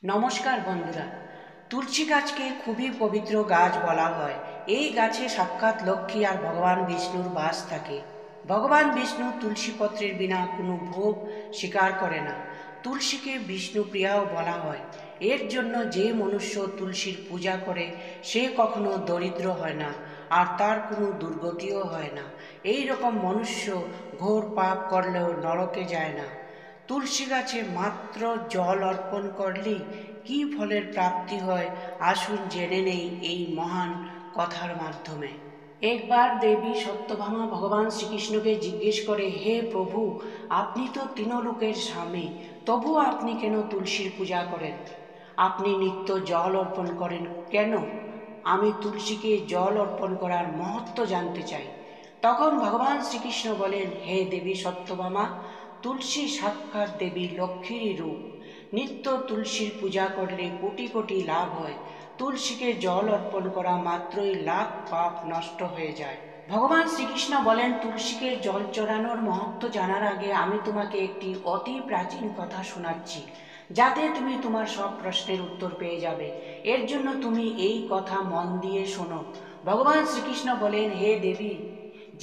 নমস্কার বন্ধুরা। তুলসী গাছকে খুবই পবিত্র গাছ বলা হয়। এই গাছে সাক্ষাৎ লক্ষ্মী আর ভগবান বিষ্ণুর বাস থাকে। ভগবান বিষ্ণু তুলসী পত্রের বিনা কোনো ভোগ স্বীকার করে না। তুলসীকে বিষ্ণু প্রিয়াও বলা হয়। এর জন্য যে মনুষ্য তুলসীর পূজা করে সে কখনো দরিদ্র হয় না, আর তার কোনো দুর্গতিও হয় না। এই রকম মনুষ্য ঘোর পাপ করলেও নরকে যায় না। তুলসী গাছে মাত্র জল অর্পণ করলেই কী ফলের প্রাপ্তি হয়, আসুন জেনে নেই এই মহান কথার মাধ্যমে। একবার দেবী সত্যভামা ভগবান শ্রীকৃষ্ণকে জিজ্ঞেস করে, হে প্রভু, আপনি তো তিনলোকের স্বামী, তবু আপনি কেন তুলসীর পূজা করেন? আপনি নিত্য জল অর্পণ করেন কেন? আমি তুলসীকে জল অর্পণ করার মহত্ব জানতে চাই। তখন ভগবান শ্রীকৃষ্ণ বলেন, হে দেবী সত্যভামা, তুলসী সাক্ষাৎ দেবী লক্ষ্মীর রূপ। নিত্য তুলসীর পূজা করলে কোটি কোটি লাভ হয়। তুলসীকে জল অর্পণ করা মাত্রই লাখ পাপ নষ্ট হয়ে যায়। ভগবান শ্রীকৃষ্ণ বলেন, তুলসীকে জল চড়ানোর মহত্ব জানার আগে আমি তোমাকে একটি অতি প্রাচীন কথা শোনাচ্ছি, যাতে তুমি তোমার সব প্রশ্নের উত্তর পেয়ে যাবে। এর জন্য তুমি এই কথা মন দিয়ে শোনো। ভগবান শ্রীকৃষ্ণ বলেন, হে দেবী,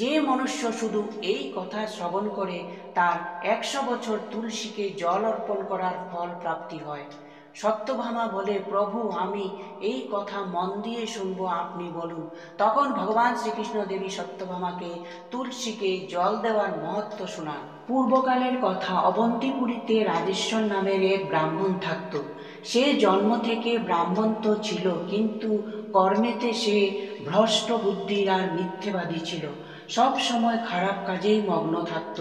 যে মনুষ্য শুধু এই কথা শ্রবণ করে তার 100 বছর তুলসীকে জল অর্পণ করার ফল প্রাপ্তি হয়। সত্যভামা বলে, প্রভু, আমি এই কথা মন দিয়ে শুনব, আপনি বলুন। তখন ভগবান শ্রীকৃষ্ণ দেবী সত্যভামাকে তুলসীকে জল দেওয়ার মহত্ব শোনান। পূর্বকালের কথা, অবন্তিপুরীতে রাজেশ্বর নামের এক ব্রাহ্মণ থাকত। সে জন্ম থেকে ব্রাহ্মণ তো ছিল, কিন্তু কর্মেতে সে ভ্রষ্ট বুদ্ধির আর মিথ্যেবাদী ছিল। সব সময় খারাপ কাজেই মগ্ন থাকত।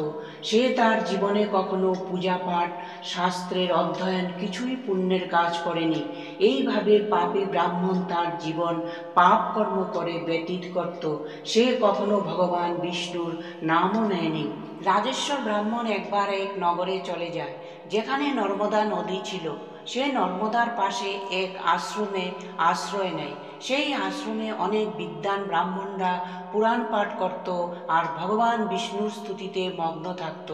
সে তার জীবনে কখনো পূজা পাঠ, শাস্ত্রের অধ্যয়ন, কিছুই পুণ্যের কাজ করেনি। এইভাবে পাপী ব্রাহ্মণ তার জীবন পাপ কর্ম করে ব্যতীত করত। সে কখনো ভগবান বিষ্ণুর নামও নেয়নি। রাজেশ্বর ব্রাহ্মণ একবার এক নগরে চলে যায়, যেখানে নর্মদা নদী ছিল। সে নর্মদার পাশে এক আশ্রমে আশ্রয় নেয়। সেই আশ্রমে অনেক বিদ্বান ব্রাহ্মণরা পুরাণ পাঠ করত আর ভগবান বিষ্ণুর স্তুতিতে মগ্ন থাকত।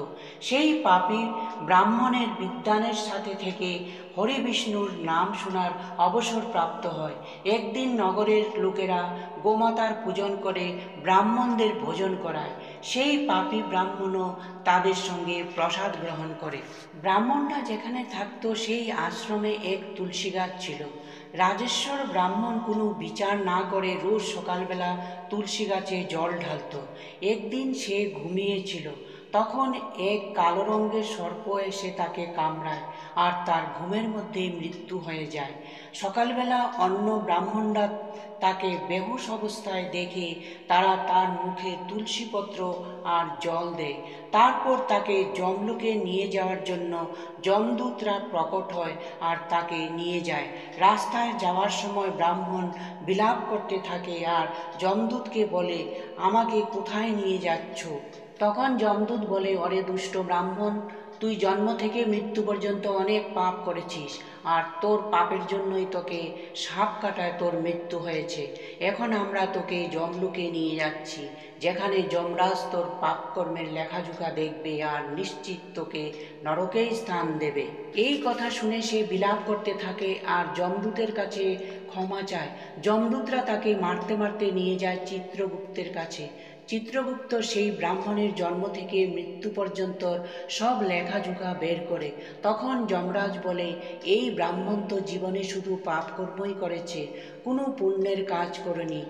সেই পাপী ব্রাহ্মণের বিদ্বানের সাথে থেকে হরি বিষ্ণুর নাম শোনার অবসর প্রাপ্ত হয়। একদিন নগরের লোকেরা গোমাতার পূজন করে ব্রাহ্মণদের ভোজন করায়। সেই পাপী ব্রাহ্মণও তাদের সঙ্গে প্রসাদ গ্রহণ করে। ব্রাহ্মণরা যেখানে থাকত সেই আশ্রমে এক তুলসী গাছ ছিল। রাজেশ্বর ব্রাহ্মণ কোনো বিচার না করে রোজ সকালবেলা তুলসী গাছে জল ঢালত। একদিন সে ঘুমিয়েছিল, তখন এক কালো রঙের সর্প এসে তাকে কামড়ায় আর তার ঘুমের মধ্যেই মৃত্যু হয়ে যায়। সকালবেলা অন্য ব্রাহ্মণরা তাকে বেহুশ অবস্থায় দেখে তারা তার মুখে তুলসীপত্র আর জল দেয়। তারপর তাকে যমলোকে নিয়ে যাওয়ার জন্য যমদূতরা প্রকট হয় আর তাকে নিয়ে যায়। রাস্তায় যাওয়ার সময় ব্রাহ্মণ বিলাপ করতে থাকে আর যমদূতকে বলে, আমাকে কোথায় নিয়ে যাচ্ছ? তখন যমদূত বলে, অরে দুষ্ট ব্রাহ্মণ, তুই জন্ম থেকে মৃত্যু পর্যন্ত অনেক পাপ করেছিস, আর তোর পাপের জন্যই তোকে সাপ কাটায় তোর মৃত্যু হয়েছে। এখন আমরা তোকে যমলোকে নিয়ে যাচ্ছি, যেখানে যমরাজ তোর পাপকর্মের লেখাজোখা দেখবে আর নিশ্চিত তোকে নরকেই স্থান দেবে। এই কথা শুনে সে বিলাপ করতে থাকে আর যমদূতের কাছে ক্ষমা চায়। যমদূতরা তাকে মারতে মারতে নিয়ে যায় চিত্রগুপ্তের কাছে। চিত্রগুপ্ত সেই ব্রাহ্মণের জন্ম থেকে মৃত্যু পর্যন্ত সব লেখাজোখা বের করে। তখন যমরাজ বলে, এই ব্রাহ্মণ তো জীবনে শুধু পাপ কর্মই করেছে, কোনো পুণ্যের কাজ করেনি।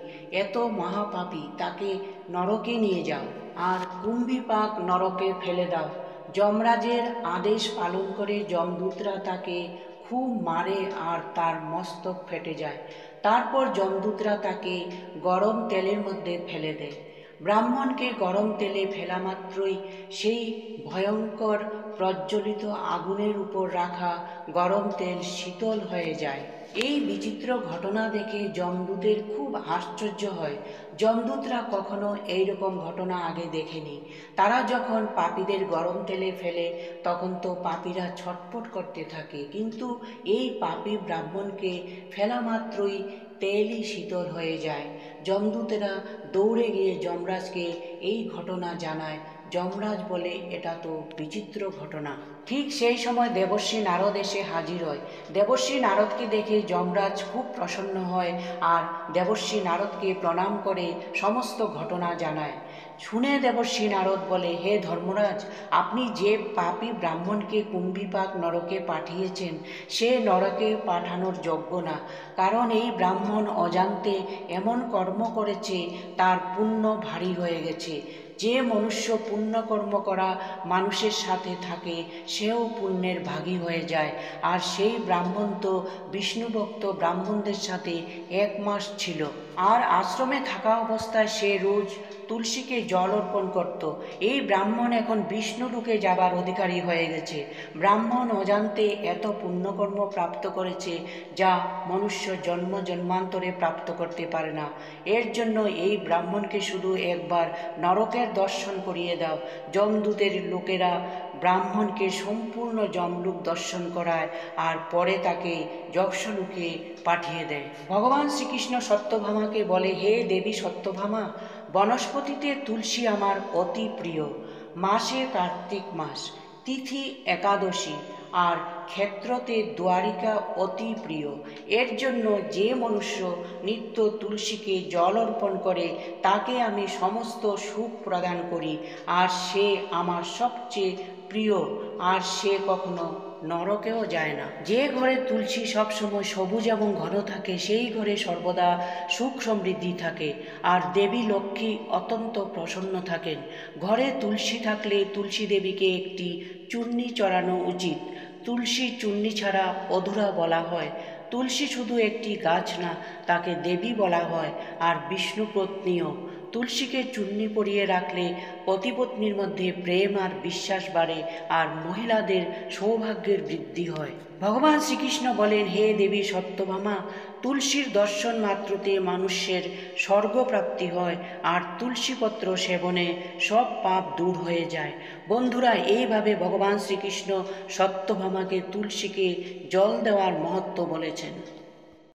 এত মহাপাপী, তাকে নরকে নিয়ে যাও আর কুম্ভীপাক নরকে ফেলে দাও। যমরাজের আদেশ পালন করে যমদূতরা তাকে খুব মারে আর তার মস্তক ফেটে যায়। তারপর যমদূতরা তাকে গরম তেলের মধ্যে ফেলে দেয়। ব্রাহ্মণকে গরম তেলে ফেলা মাত্রই সেই ভয়ঙ্কর প্রজ্বলিত আগুনের উপর রাখা গরম তেল শীতল হয়ে যায়। এই বিচিত্র ঘটনা দেখে যমদূতের খুব আশ্চর্য হয়। যমদূতরা কখনো এইরকম ঘটনা আগে দেখেনি। তারা যখন পাপীদের গরম তেলে ফেলে তখন তো পাপীরা ছটফট করতে থাকে, কিন্তু এই পাপী ব্রাহ্মণকে ফেলা মাত্রই তেলই শীতল হয়ে যায়। যমদূতেরা দৌড়ে গিয়ে যমরাজকে এই ঘটনা জানায়। যমরাজ বলে, এটা তো বিচিত্র ঘটনা। ঠিক সেই সময় দেবর্ষি নারদ এসে হাজির হয়। দেবর্ষি নারদকে দেখে যমরাজ খুব প্রসন্ন হয় আর দেবর্ষি নারদকে প্রণাম করে সমস্ত ঘটনা জানায়। শুনে দেবর্ষি নারদ বলে, হে ধর্মরাজ, আপনি যে পাপী ব্রাহ্মণকে কুম্ভীপাক নরকে পাঠিয়েছেন সে নরকে পাঠানোর যোগ্য না, কারণ এই ব্রাহ্মণ অজান্তে এমন কর্ম করেছে তার পুণ্য ভারী হয়ে গেছে। যে মনুষ্য পুণ্যকর্ম করা মানুষের সাথে থাকে সেও পুণ্যের ভাগী হয়ে যায়। আর সেই ব্রাহ্মণ তো বিষ্ণুভক্ত ব্রাহ্মণদের সাথে 1 মাস ছিল, আর আশ্রমে থাকা অবস্থায় সে রোজ তুলসীকে জল অর্পণ করত। এই ব্রাহ্মণ এখন বিষ্ণুলোকে যাবার অধিকারী হয়ে গেছে। ব্রাহ্মণ অজান্তে এত পুণ্যকর্ম প্রাপ্ত করেছে যা মনুষ্য জন্ম জন্মান্তরে প্রাপ্ত করতে পারে না। এর জন্য এই ব্রাহ্মণকে শুধু একবার নরকের দর্শন করিয়ে দাও। যমদূতের লোকেরা ব্রাহ্মণকে সম্পূর্ণ যমলোক দর্শন করায় আর পরে তাকে যক্ষলোকে পাঠিয়ে দেয়। ভগবান শ্রীকৃষ্ণ সত্যভামাকে বলে, হে দেবী সত্যভামা, বনস্পতিতে তুলসী আমার অতি প্রিয়। মাসে কার্তিক মাস, তিথি একাদশী, আর ক্ষেত্রতে দ্বারিকা অতি প্রিয়। এর জন্য যে মনুষ্য নিত্য তুলসীকে জল অর্পণ করে তাকে আমি সমস্ত সুখ প্রদান করি, আর সে আমার সবচেয়ে প্রিয়, আর সে কখনো নরকেও যায় না। যে ঘরে তুলসী সবসময় সবুজ এবং ঘন থাকে সেই ঘরে সর্বদা সুখ সমৃদ্ধি থাকে, আর দেবী লক্ষ্মী অত্যন্ত প্রসন্ন থাকেন। ঘরে তুলসী থাকলে তুলসী দেবীকে একটি চূর্ণি চড়ানো উচিত। তুলসী চূর্ণি ছাড়া অধুরা বলা হয়। তুলসী শুধু একটি গাছ না, তাকে দেবী বলা হয়, আর বিষ্ণুপত্নীও। তুলসীকে চূর্ণি পরিয়ে রাখলে পতিপত্নীর মধ্যে প্রেম আর বিশ্বাস বাড়ে, আর মহিলাদের সৌভাগ্যের বৃদ্ধি হয়। ভগবান শ্রীকৃষ্ণ বলেন, হে দেবী সত্যভামা, তুলসীর দর্শন মাত্রতে মানুষের স্বর্গপ্রাপ্তি হয়, আর তুলসীপত্র সেবনে সব পাপ দূর হয়ে যায়। বন্ধুরা, এইভাবে ভগবান শ্রীকৃষ্ণ সত্যভামাকে তুলসীকে জল দেওয়ার মহত্ব বলেছেন।